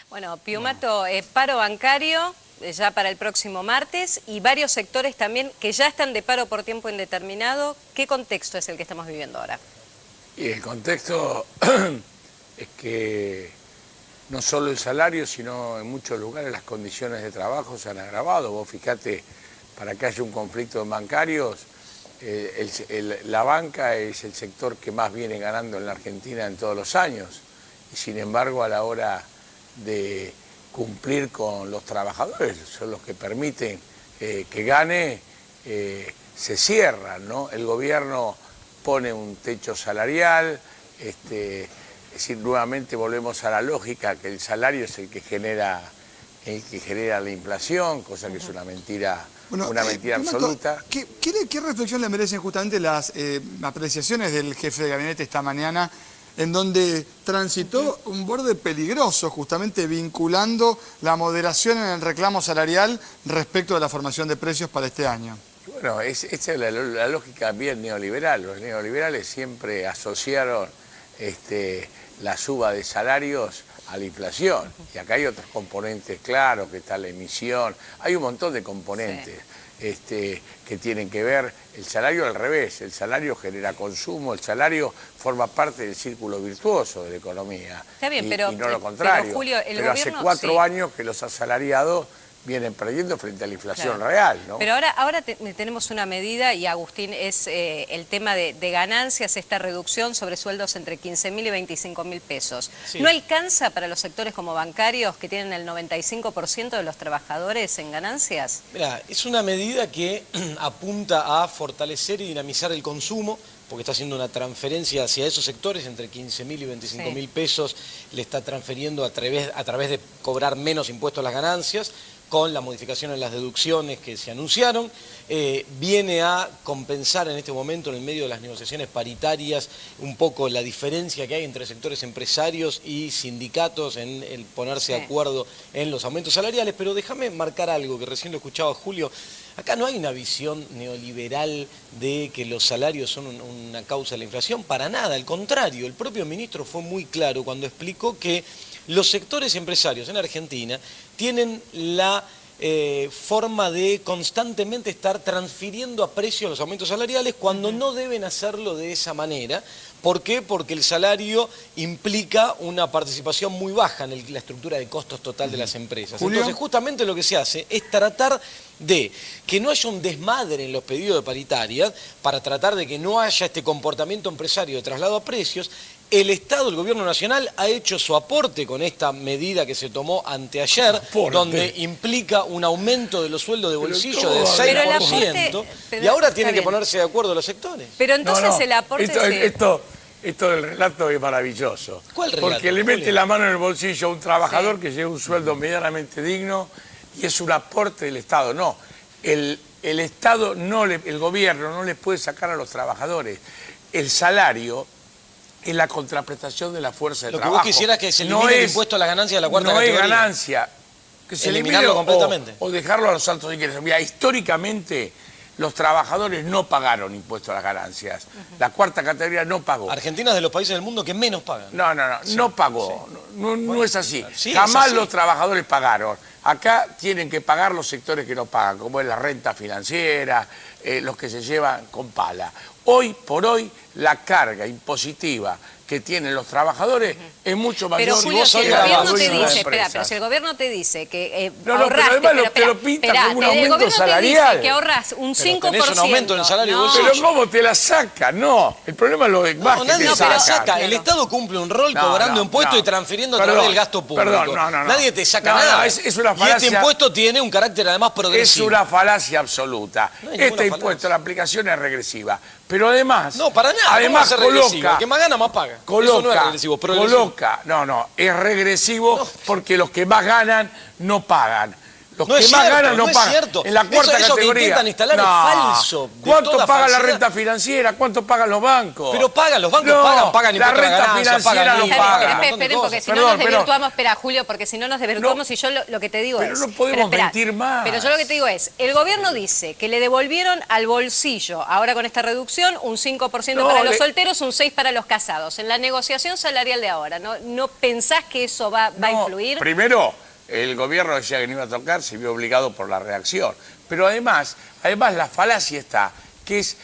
Bueno, Piumato, paro bancario ya para el próximo martes y varios sectores también que ya están de paro por tiempo indeterminado. ¿Qué contexto es el que estamos viviendo ahora? Y el contexto es que no solo el salario, sino en muchos lugares las condiciones de trabajo se han agravado. Vos fijate, para que haya un conflicto en bancarios, la banca es el sector que más viene ganando en la Argentina en todos los años. Y sin embargo, a la hora de cumplir con los trabajadores, son los que permiten que gane, se cierran, ¿no? El gobierno pone un techo salarial, es decir, nuevamente volvemos a la lógica que el salario es el que genera la inflación, cosa que es una mentira, absoluta. ¿Qué reflexión le merecen justamente las apreciaciones del jefe de gabinete esta mañana, en donde transitó un borde peligroso, justamente vinculando la moderación en el reclamo salarial respecto de la formación de precios para este año? Bueno, esa es la lógica bien neoliberal. Los neoliberales siempre asociaron la suba de salarios a la inflación. Y acá hay otros componentes claros, que está la emisión. Hay un montón de componentes. Sí. Que tienen que ver, el salario al revés, el salario genera consumo, el salario forma parte del círculo virtuoso de la economía. Está bien, y no lo contrario. Pero, Julio, el gobierno, hace 4 años que los asalariados vienen perdiendo frente a la inflación real, ¿no? Pero ahora tenemos una medida, y Agustín, es el tema de ganancias, esta reducción sobre sueldos entre 15.000 y 25.000 pesos. Sí. ¿No alcanza para los sectores como bancarios, que tienen el 95% de los trabajadores en ganancias? Mirá, es una medida que apunta a fortalecer y dinamizar el consumo, porque está haciendo una transferencia hacia esos sectores, entre 15.000 y 25.000 pesos, le está transfiriendo a través de cobrar menos impuestos a las ganancias, con la modificación en las deducciones que se anunciaron, viene a compensar en este momento, en el medio de las negociaciones paritarias, un poco la diferencia que hay entre sectores empresarios y sindicatos en el ponerse de acuerdo en los aumentos salariales. Pero déjame marcar algo que recién lo escuchaba Julio. Acá no hay una visión neoliberal de que los salarios son una causa de la inflación, para nada, al contrario. El propio ministro fue muy claro cuando explicó que los sectores empresarios en Argentina tienen la forma de constantemente estar transfiriendo a precio los aumentos salariales cuando no deben hacerlo de esa manera. ¿Por qué? Porque el salario implica una participación muy baja en la estructura de costos total de las empresas. ¿Julio? Entonces, justamente lo que se hace es tratar de que no haya un desmadre en los pedidos de paritarias, para tratar de que no haya este comportamiento empresario de traslado a precios. El Estado, el Gobierno Nacional, ha hecho su aporte con esta medida que se tomó anteayer, donde implica un aumento de los sueldos de bolsillo del 6%, y ahora tienen que ponerse de acuerdo los sectores. Pero entonces el aporte... Esto del relato es maravilloso. ¿Cuál relato? Porque le mete la mano en el bolsillo a un trabajador que lleva un sueldo medianamente digno y es un aporte del Estado. No, el Estado, el gobierno no le puede sacar a los trabajadores el salario. Es la contraprestación de la fuerza de trabajo. Lo que vos quisieras que se elimine el impuesto a las ganancias de la cuarta categoría. No es ganancia. Que se eliminarlo completamente. O dejarlo a los altos ingresos. Mira, históricamente los trabajadores no pagaron impuestos a las ganancias. La cuarta categoría no pagó. Argentina es de los países del mundo que menos pagan. No pagó. Sí. No es así. Jamás los trabajadores pagaron. Acá tienen que pagar los sectores que no pagan, como es la renta financiera, los que se llevan con pala. Hoy por hoy, la carga impositiva que tienen los trabajadores es mucho mayor. Pero Julio, si el gobierno te dice, pero si el gobierno te dice que ahorraste, pero además te lo pinta como un aumento salarial. Te dice que ahorras un 5%. Tenés un aumento en el salario bolsillo. Pero ¿cómo te la saca? No, el problema es lo más que te saca. El Estado cumple un rol cobrando impuestos y transfiriendo a través del gasto público. Nadie te saca nada. Es una falacia. Y este impuesto tiene un carácter además progresivo. Es una falacia absoluta. Este impuesto, la aplicación es regresiva. Pero además... No, para nada. Además coloca... El que más gana, más paga. Eso no es regresivo, es regresivo porque los que más ganan no pagan. Los No que es más cierto, ganan no no es pagan. cierto. En la cuarta Eso que categoría. intentan instalar es falso, de ¿Cuánto toda paga la falsedad? renta financiera? ¿Cuánto pagan los bancos? Pero pagan, los bancos No, pagan la impuesto a la renta ganancia, financiera pagan no IVA, paga. pagan un montón de Esperen, porque cosas. si Perdón, no nos pero- desvirtuamos, espera Julio, porque si no nos desvirtuamos, y yo lo que te digo pero es... no podemos espera, mentir más. Pero yo lo que te digo es, el gobierno dice que le devolvieron al bolsillo, ahora con esta reducción, un 5% No, para los solteros, un 6% para los casados. En la negociación salarial de ahora, ¿no pensás que eso va a influir? Primero, el gobierno decía que no iba a tocar, se vio obligado por la reacción. Pero además la falacia está, que es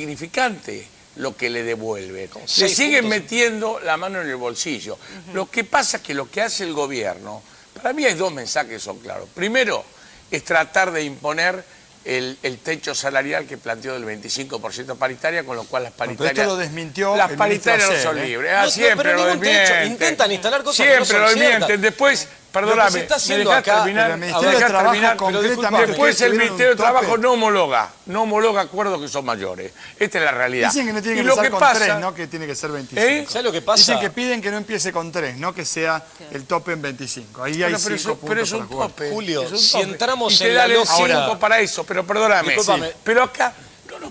insignificante lo que le devuelve. Le 6 siguen puntos. metiendo la mano en el bolsillo. Lo que pasa es que lo que hace el gobierno, para mí hay dos mensajes que son claros. Primero, es tratar de imponer el techo salarial que planteó del 25% paritaria, con lo cual las Pero paritarias... esto lo desmintió Las el paritarias no ministro son Ayer, libres. No, Siempre pero lo ningún techo. desmienten. Intentan instalar cosas que no Siempre son lo ciertas. desmienten. Después, perdóname, Lo que se está ¿me haciendo dejás acá- terminar? Pero el ¿Me Ministerio de dejás Trabajo terminar? concretamente Después el tuvieron Ministerio de un tope. Trabajo no homologa acuerdos que son mayores. Esta es la realidad. Dicen que no tiene Y que lo empezar con pasa- 3, ¿no? Que tiene que ser 25. ¿Sabes lo que pasa? Dicen que piden que no empiece con 3, no que sea el tope en 25. Ahí hay Bueno, 5 puntos pero es un para jugar. tope. Julio, es un si tope. entramos y te en la dan el lógica- 5 para eso, pero perdóname. Discúlpame. Pero acá,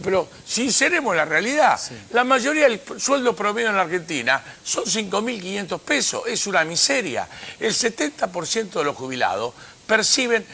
pero sinceremos la realidad. La mayoría del sueldo promedio en la Argentina son 5.500 pesos. Es una miseria. El 70% de los jubilados perciben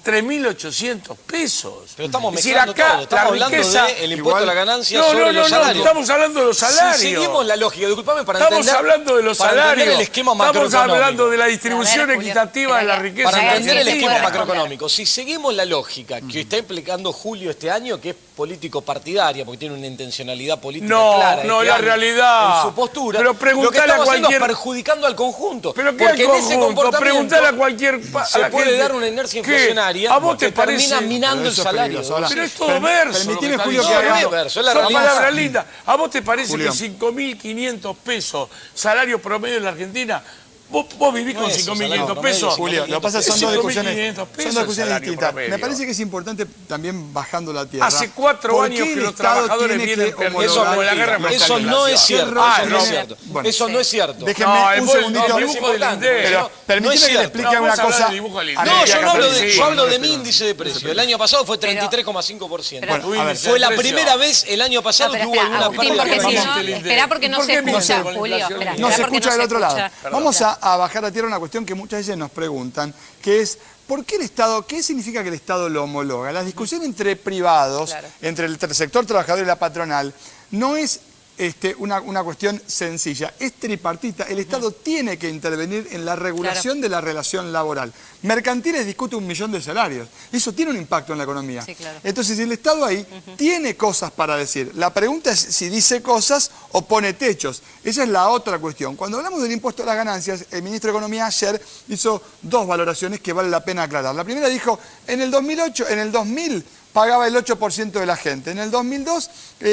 3.800 pesos. Pero estamos Es decir, mezclando acá todo. Estamos la hablando riqueza... del impuesto a la ganancia No, sobre los salarios. estamos hablando de los salarios. Si seguimos la lógica, disculpame para Estamos entender... hablando de los para entender salarios. el esquema Estamos macroeconómico. hablando de la distribución A ver, Julio, equitativa de la espera, riqueza. Para en la entender el Argentina. esquema macroeconómico, si seguimos la lógica que está implicando Julio este año, que es político-partidaria, porque tiene una intencionalidad política No, clara. no, este la año, realidad. En su postura. Pero lo que preguntale estamos a haciendo es cualquier... perjudicando al conjunto. Pero ¿qué porque al en ese conjunto? comportamiento Preguntale a cualquier... se puede dar una inercia ¿Qué? inflacionaria ¿A vos te que termina parece? minando Pero el eso es salario. peligroso. Ahora, Pero es todo Per- verso. permitime, lo que Julio, está que diciendo. hagamos- No, es verso, es la Son realidad. palabras lindas. ¿A vos te parece Julio. que 5.500 pesos salario promedio en la Argentina? ¿Vos vivís No con es eso, 5.500 salario pesos? Julio, lo que pasa es que son dos 5.500 discusiones, pesos son el dos discusiones salario distintas. promedio. Me parece que es importante también bajando la tierra. Hace 4 ¿Por años qué que el los Estado trabajadores tiene vienen que perdiendo homologar con la guerra los Eso salarios? no es cierto. Ah, Eso no es no. cierto. Bueno. Eso no es cierto. Déjeme No, un el segundito. dibujo del importante, INDEC. Pero no permíteme es que le cierto. explique No, una vos hablás cosa. del dibujo del a INDEC. mi No, tía yo no hablo de, Caperucita. yo hablo de Pero- mi índice de precio. El año pasado fue 33,5%. Pero- Bueno, a ver, Fue la precio. primera vez el año pasado No, pero que hubo espera, alguna Agustín, parte porque que si bajó. no, espera porque no ¿Por se qué miente escucha, con la Julio. inflación? Espera, No se espera porque escucha del otro lado. escucha. Vamos a bajar a tierra una cuestión que muchas veces nos preguntan, que es, ¿por qué el Estado, qué significa que el Estado lo homologa? La discusión entre privados, Claro. entre el sector trabajador y la patronal, no es una cuestión sencilla, es tripartita. El Estado tiene que intervenir en la regulación de la relación laboral. Mercantiles discute 1 millón de salarios. Eso tiene un impacto en la economía. Sí, claro. Entonces, el Estado ahí tiene cosas para decir. La pregunta es si dice cosas o pone techos. Esa es la otra cuestión. Cuando hablamos del impuesto a las ganancias, el ministro de Economía ayer hizo 2 valoraciones que vale la pena aclarar. La primera dijo, en el 2000 pagaba el 8% de la gente. En el 2002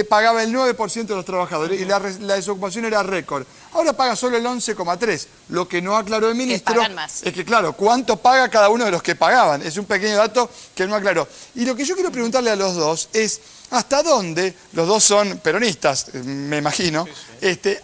pagaba el 9% de los trabajadores y la desocupación era récord. Ahora paga solo el 11,3%. Lo que no aclaró el ministro pagan más. es que, claro, ¿cuánto paga cada uno de los que pagaban? Es un pequeño dato que no aclaró. Y lo que yo quiero preguntarle a los dos es, ¿hasta dónde, los dos son peronistas, me imagino,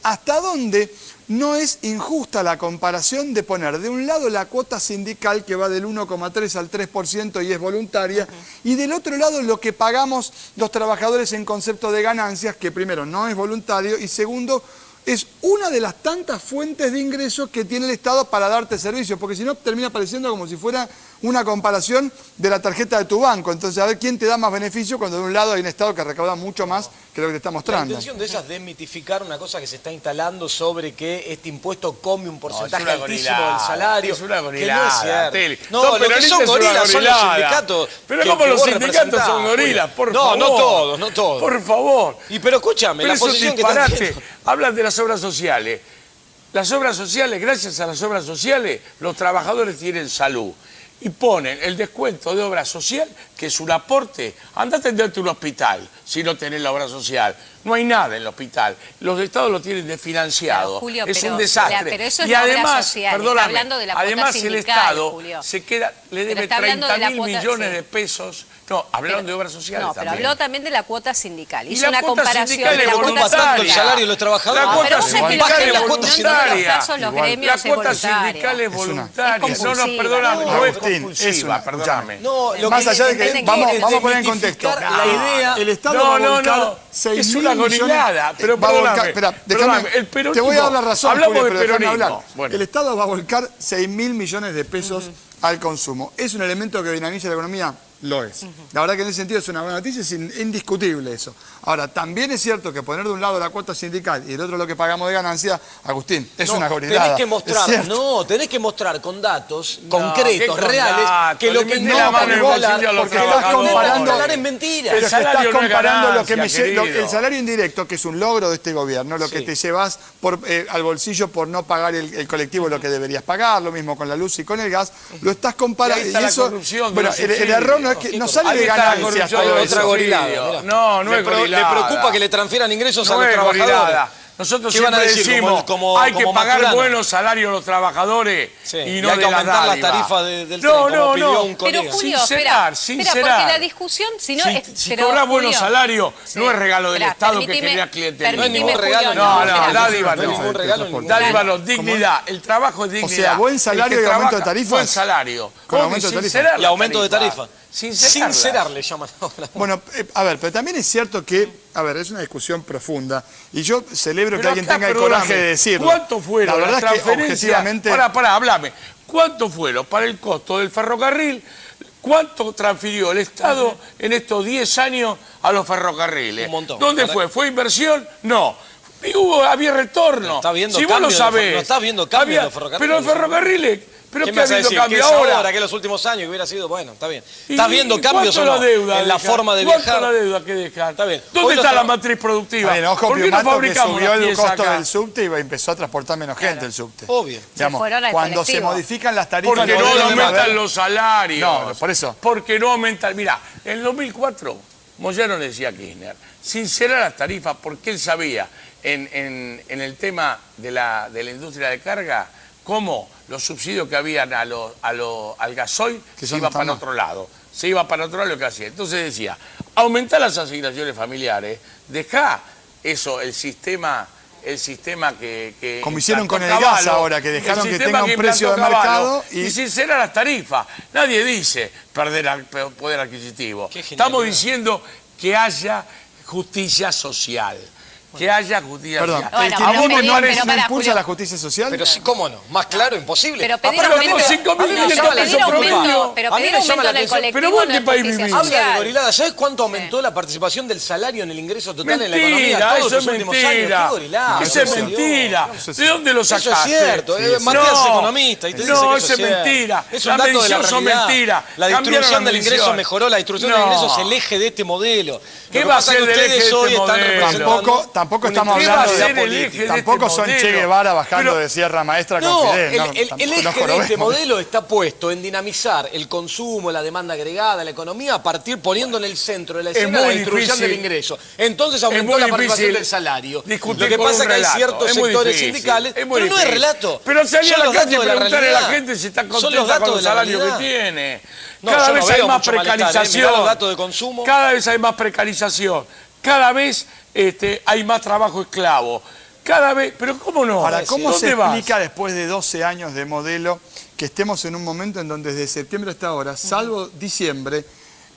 hasta dónde no es injusta la comparación de poner de un lado la cuota sindical que va del 1,3 al 3% y es voluntaria, y del otro lado lo que pagamos los trabajadores en concepto de ganancias, que primero no es voluntario y segundo es una de las tantas fuentes de ingresos que tiene el Estado para darte servicios, porque si no termina pareciendo como si fuera una comparación de la tarjeta de tu banco. Entonces, a ver quién te da más beneficio cuando de un lado hay un Estado que recauda mucho más que lo que te está La mostrando. intención de ella es desmitificar una cosa que se está instalando sobre que este impuesto come un porcentaje una altísimo gorilada, del salario. es una que no gorilada, es cierto. Teli. No, Los lo que peronistas son es una gorilas son los gorilada. sindicatos. Pero que- ¿cómo que los vos sindicatos representás, son gorilas? Julio. Por no, favor. no todos, no todos. Por favor. Y pero escúchame, Pero la eso es posición que están disparate. haciendo... Hablan de las obras sociales. Las obras sociales, gracias a las obras sociales, los trabajadores tienen salud. Y ponen el descuento de obra social, que es un aporte. Andá a atenderte un hospital. si no tenés la obra social. No hay nada en el hospital. Los estados lo tienen desfinanciado. Claro, Julio, es pero, un desastre. pero eso es y la obra además, social. perdóname, Está hablando de la cuota además sindical, el Estado Julio. se queda, le debe está hablando de la 30.000 cuota, millones sí. de pesos. No, hablaron de obras sociales No, pero también. habló también de la cuota sindical. Y Hizo la una cuota comparación sindical de es la cuota voluntaria. Bajando el salario de los trabajadores. La No, cuota pero vos sabés que sindical bajen es la cuota cuota voluntaria. casos los Igual. gremios La es cuota voluntaria. sindical es voluntaria. Es No, compulsiva. perdóname, no es Agustín, compulsiva, es perdóname. No, lo Más que allá de que entienden vamos que a poner en contexto. desmitificar la idea. El Estado va a volcar no. 6.000 Es una millones. gorilada, pero Va a volcar- perdóname. espera, Perdóname, déjame, el peronismo. te voy a dar la razón, Hablamos Julio, de pero déjame peronismo. hablar. Bueno. El Estado va a volcar 6.000 millones de pesos al consumo. ¿Es un elemento que dinamiza la economía? Lo es. La verdad que en ese sentido es una buena noticia, es indiscutible eso. Ahora, también es cierto que poner de un lado la cuota sindical y del otro lo que pagamos de ganancia, Agustín, es una gorilada. Tenés que mostrar, Es cierto. tenés que mostrar con datos ¿qué concretos, con reales, datos? que lo Le que metés no la va mano en a el volar, bolsillo a los porque estás trabajadores. comparando- hablar en mentiras. Pero El que estás salario no es comparando lo que ganancia, querido. el salario indirecto, que es un logro de este gobierno, lo que Sí. te llevas al bolsillo por no pagar el colectivo lo que deberías pagar, lo mismo con la luz y con el gas, lo estás comparando. Y ahí está la corrupción de bueno, los el subsidios. error no es que no sale Ahí de está la ganancias corrupción todo de los eso. otra gorilada. subsidios. Mirá. No es Le gorilada. preocupa que le transfieran ingresos a No los es trabajadores. gorilada. Nosotros ¿Qué van a siempre decir? decimos, Como hay que pagar Maturana. buenos salarios a los trabajadores Sí, y y no hay que de la aumentar las dádiva. tarifas del tren, No, como no, pidió no. un Pero colega. Julio, Sincerar, espera, porque la discusión, si no Si pero, cobras buenos Julio, salarios, sí. no es regalo del Esperá, Estado que permitime- genera clientelismo. No hay ningún permitime, regalo. Julio, No, espera. dádiva No hay no. ningún regalo. ningún Dádiva regalo. no, dignidad. El trabajo es dignidad. sea, buen salario El que y aumento de trabaja, tarifas. Buen salario. Con Vos aumento de tarifa. sincerar Y la aumento de tarifa. Sincerarla. Sincerar le llaman ahora. Bueno, a ver, pero también es cierto que, a ver, es una discusión profunda y yo celebro que Pero alguien acá, tenga el perdóname, coraje de decirlo. ¿Cuánto fueron La verdad las es que transferencias? objetivamente... Pará, hablame. ¿Cuánto fueron para el costo del ferrocarril? ¿Cuánto transfirió el Estado en estos 10 años a los ferrocarriles? Un montón. ¿Dónde fue? ¿Fue inversión? No. Y había retorno. Está habiendo si vos cambio lo en los sabés. no estás viendo cambio en los ferrocarriles. Pero los ferrocarriles... ¿Pero ¿Qué qué me ha vas a habido decir? cambio ¿Que es ahora? ahora, que en los últimos años que hubiera sido? Bueno, está bien. ¿Y ¿Estás viendo cambios o cuánto no? la deuda En la dejan? forma de ¿Cuánto viajar. la deuda que dejan? Está bien. ¿Dónde Hoy está los la tra- matriz productiva? Bueno, ojo, ¿Por qué no Piumato, que fabricamos subió las el piezas costo acá? del subte y empezó a transportar menos gente el subte. Obvio. Digamos, fueron al cuando se colectivo. modifican las tarifas... Porque del no modelo de aumentan Madrid- los salarios. No, por eso. Porque no aumentan. Mirá, en el 2004, Moyano le decía a Kirchner, sincerar las tarifas porque él sabía en el tema de la industria de carga cómo los subsidios que habían al gasoil Que se son iba tan para más. otro lado. Se iba para otro lado lo que hacía. Entonces decía, aumentar las asignaciones familiares, dejá eso, el sistema que Como hicieron con el implantó gas Cavallo, ahora, que dejaron el que sistema tenga un precio de implantó Cavallo, mercado y sincerar las tarifas. Nadie dice perder poder adquisitivo. Qué genialidad. Estamos diciendo que haya justicia social. Que haya justicia Perdón, social. Bueno, ¿el pero kirchnerismo pedí- no pero pará, impulsa Julio. la justicia social? Pero sí, ¿cómo no? Más claro, imposible. Pero pedir Aparte, a mí aumento- me- 5.000 a mí me millones llama de la pesos atención, por preocupa. año. pero A mí pedir me llama aumento la en el atención. colectivo Pero vos no qué es país justicia vivís. Habla de social. gorilada. ¿Sabes cuánto aumentó la participación del salario en el ingreso total en la economía? Mentira, todos eso es estos últimos años? mentira. ¿Qué gorilada? Eso es Por Dios. mentira. ¿De dónde lo Eso sacaste? es cierto. Matías es economista y te dice no, que eso es cierto. mentira. Es un Las dato de la mediciones son realidad. mentiras. La Cambiaron distribución la del ingreso medición. mejoró. La distribución No. del ingreso es el eje de este modelo. ¿Qué Lo que va a pasa es ser que del eje ustedes de hoy este están modelo? representando Tampoco un estamos ¿Qué va a hablando ser de el eje de tampoco este son Che modelo? Guevara bajando Pero- de Sierra Maestra con No, Fidel. el eje de este modelo está puesto en dinamizar el consumo, la demanda agregada, la economía, a partir poniendo en el centro de la escena la muy distribución difícil. del ingreso. Entonces Es aumentó muy la participación difícil del salario. discutir Lo que con pasa un es que hay relato. ciertos Es muy sectores difícil. sindicales, Es muy pero no es difícil. relato. Pero salir a Son la los calle y datos de la preguntarle a la realidad. gente si está Son los contenta datos con de el la salario que realidad. tiene. No, Cada yo no vez hay veo más mucho malestar, Mirá precarización. los datos de consumo. Cada vez hay más precarización. Cada vez hay más trabajo esclavo. Cada vez, pero ¿cómo no? Ahora, ¿cómo se ¿Dónde vas? explica después de 12 años de modelo que estemos en un momento en donde desde septiembre hasta ahora, salvo diciembre,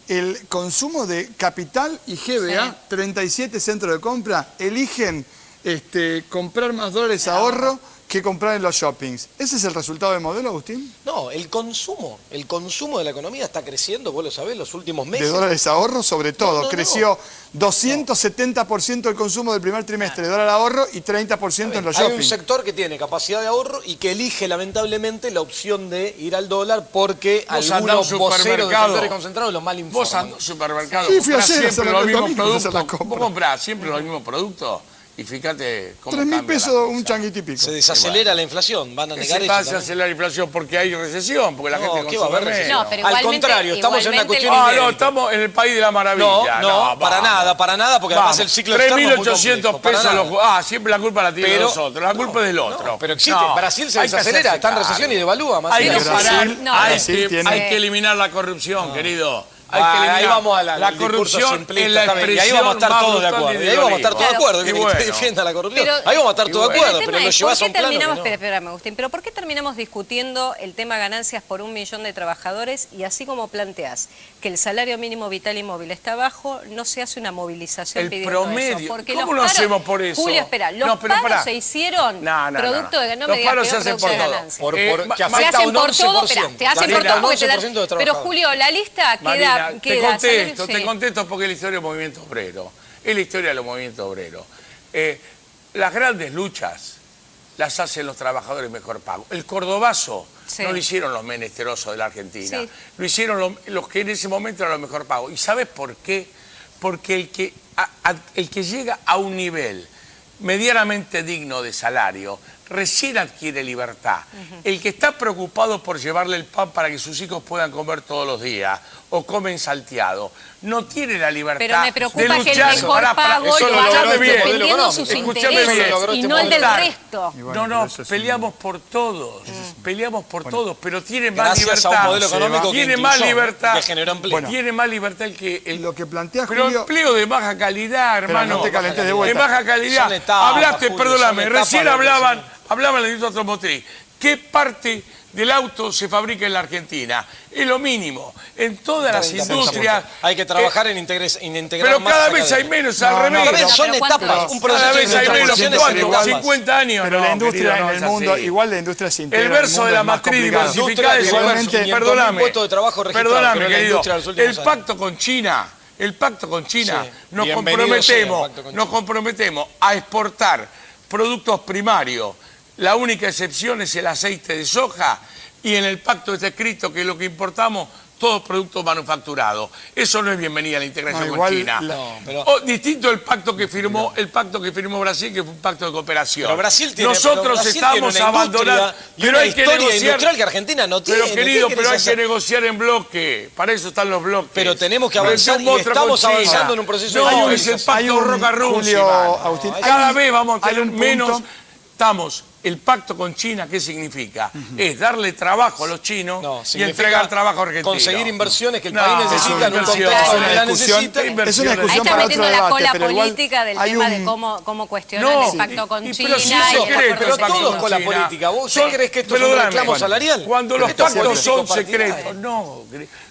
el consumo de Capital y GBA, 37 centros de compra, eligen comprar más dólares ahorro que comprar en los shoppings? ¿Ese es el resultado del modelo, Agustín? No, el consumo de la economía está creciendo, vos lo sabés, los últimos De meses. dólares ahorro, sobre todo. no. Creció 270% el consumo del primer trimestre de dólar ahorro y 30% en los Hay un shoppings. sector que tiene capacidad de ahorro y que elige lamentablemente la opción de ir al dólar porque Vos andás a un algunos voceros de supermercado. sectores concentrados lo mal Vos informan. andás al supermercado, Sí, fui comprás ayer a siempre hacer los el mismos domingo a hacer productos. la compra. Vos comprás siempre los mismos productos. Y fíjate cómo 3.000 cambia pesos la un cosa. changuito y pico. Se desacelera la inflación, van a ¿Qué negar se eso pasa a también. acelerar la inflación? Porque hay recesión, porque la gente ¿qué va a haber consume recesión? menos. No, pero Al igualmente- contrario, estamos en una igualmente- cuestión Ah, inédita. no, estamos en el país de la maravilla. No, para nada, porque además el ciclo externo es muy 3.800 complejo, para pesos. nada. Siempre la culpa la tienen Pero- nosotros. La culpa es del otro. No, pero existe. No, Brasil se hay que desacelera, hacerse está en recesión cargo. y devalúa. Más Hay que Brasil- parar, no, Brasil tiene- hay que eliminar la corrupción, querido. Hay Ah, que eliminar ahí vamos a la la discurso corrupción simplista, en la está bien. Y ahí expresión vamos a estar más todos de brutal acuerdo. del Y ahí vamos a estar todos de Claro. acuerdo, que Y bueno. usted defienda la corrupción. Pero- Ahí vamos a estar todos de bueno. acuerdo, El pero tema lo es, llevas ¿por a qué un plano que terminamos, no. espérame, Agustín, pero por qué terminamos discutiendo el tema ganancias por 1 millón de trabajadores y así como planteás que el salario mínimo vital y móvil está bajo, no se hace una movilización El pidiendo promedio. eso? Porque ¿Cómo los lo paros- hacemos por eso? Julio, espera, los No, pero paros pará. se hicieron No, producto de... No me Los digas paros que se no hacen producto por de todo. ganancias. Que Se afecta a hacen un por 11%. todo, espera, te hacen por Marina, todo porque te 11% de dan... Pero trabajadores. Julio, la lista Marina, queda... te contesto, salario, te sí. contesto porque es la historia del movimiento obrero. Es la historia de los movimientos obreros. Las grandes luchas las hacen los trabajadores mejor pagos. El cordobazo Sí. no lo hicieron los menesterosos de la Argentina. Sí. Lo hicieron los que en ese momento eran los mejor pagos. ¿Y sabes por qué? Porque el que llega a un nivel medianamente digno de salario recién adquiere libertad. El que está preocupado por llevarle el pan para que sus hijos puedan comer todos los días o comen salteado, no tiene la libertad Pero me de preocupa que el luchar. mejor pago eso lo lo hagan logró bien. defendiendo sus Escúchame intereses bien. y no el del Claro. resto. Y bueno, No, pero eso es peleamos por todos, peleamos por todos, pero tiene más Gracias libertad. a un modelo económico que tiene más incluyó, libertad, que generó empleo. Bueno. tiene más libertad Lo que plantea pero Julio... empleo de baja calidad, Pero hermano. no te calentes de vuelta. De baja calidad. Son etapas, Hablaste, Julio, perdóname, son etapas recién de hablaban crecimiento. de la industria automotriz. ¿Qué parte del auto se fabrica en la Argentina? Es lo mínimo. En todas las 30%. industrias. Hay que trabajar en integrar Pero más cada esa vez hay cadena. menos, al No, revés. Cada vez son Pero ¿cuánto etapas. es? Un Cada proceso vez de hay menos. transformación es ¿Cuánto? etapas. 50 años. Pero No, la industria querido, no en es el mundo, así. igual la industria se integra El en el verso mundo, de la es más matriz complicado. diversificada es Igualmente, perdóname. puestos de trabajo registrados, Perdóname, pero la querido. industria de los últimos El años. pacto con China, Sí, nos bienvenido sea el pacto con nos China. comprometemos a exportar productos primarios. La única excepción es el aceite de soja y en el pacto está escrito que lo que importamos todos productos manufacturados. Eso no es bienvenida a la integración No, con igual China. No, pero- Distinto el pacto que firmó Brasil, que fue un pacto de cooperación. Pero Brasil tiene, Nosotros pero Brasil estamos tiene una abandonando, industria y pero una hay que historia negociar. industrial que Argentina no tiene. Pero querido, ¿Qué pero hay querés que hacer? negociar en bloque. Para eso están los bloques. Pero tenemos que Pero avanzar es un y monstruo estamos con China. avanzando en un proceso de No, es el globalización. pacto Hay un- Roca Rússia. Julio, Agustín, Cada hay- vez vamos a hay tener un menos. punto- Estamos, el pacto con China, ¿qué significa? Es darle trabajo a los chinos No, y significa entregar trabajo a Argentina. conseguir inversiones que el No, país necesita en un inversión. contexto Es que una la discusión, necesita. es una Inversiones. Ahí discusión está para otro metiendo la debate, cola pero igual política del hay tema un- de cómo cuestionan No, el pacto con y- China. pero si y eso el secreto, acuerdo Pero el pacto con todos con con la China. política. ¿Vos Son- crees que esto es pero un dame, reclamo bueno, salarial? Cuando los Esto es pactos son político secretos, partidario. No,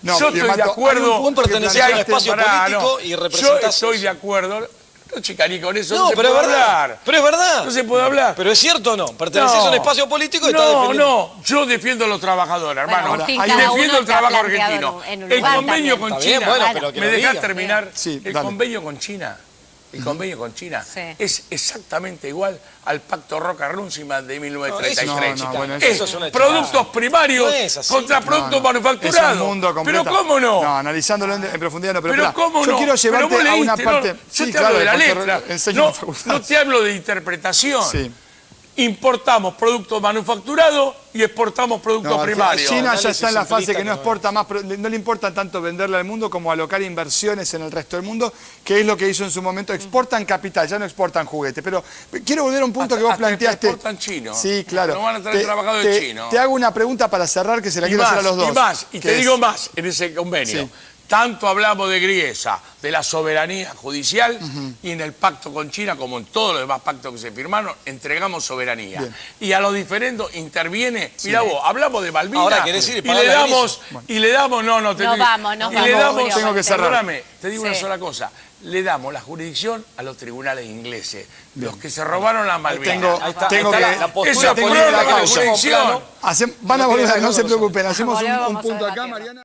yo estoy de Mato, hay acuerdo. un punto que pertenece a un planteaste- espacio político y Yo representás estoy eso. de acuerdo. No, chicaní, con eso no, No, se pero es puede verdad. hablar. Pero es verdad. No se puede hablar. Pero es cierto o no. Perteneces a un espacio político y estás No, defendiendo. no, yo defiendo a los trabajadores, hermano. Agustín, y cada uno defiendo el está trabajo planteado argentino. en un El lugar convenio también. con Está bien, China. bueno, pero que ¿Me lo dejás diga. terminar? Sí, El dale. convenio con China. El convenio con China Sí. es exactamente igual al pacto Roca-Rússima de 1933. No, bueno, es eso es una productos chicana. primarios No es así. contra productos manufacturados. Es un mundo completo. Pero cómo no. No, analizándolo en profundidad no, pero Pero espera, cómo yo no. quiero Pero llevarte vos a una leíste, parte... ¿no? Yo te hablo de la letra. Enseño No, en la facultad. no te hablo de interpretación. Sí. Importamos productos manufacturados y exportamos productos No, primarios. China ya Análisis está en la fase simplista que no que no exporta más, no le importa tanto venderle al mundo como alocar inversiones en el resto del mundo, que es lo que hizo en su momento. Exportan capital, ya no exportan juguete. Pero quiero volver a un punto que vos Hasta planteaste. exportan chinos. Sí, claro. No van a traer trabajadores chinos. Te hago una pregunta para cerrar que se la Y quiero hacer a los dos. y que te es- digo más en ese convenio. Sí. Tanto hablamos de Griesa, de la soberanía judicial, y en el pacto con China, como en todos los demás pactos que se firmaron, entregamos soberanía. Bien. Y a los diferendos interviene, mirá vos, hablamos de Malvinas, Ahora, ¿querés ir y y pagar le la damos, y le damos, no, Nos vamos, y le vamos, damos, Julio. Tengo que cerrar. Perdóname, te digo Sí. una sola cosa, le damos la jurisdicción a los tribunales ingleses, los que se robaron las Malvinas. Tengo que- la postura Eso tengo que prórroga ir a la de pausa. jurisdicción. Van a No volver, querés no se dejarlo preocupen, hacemos Volvemos un punto a acá, debatirlo. Mariana.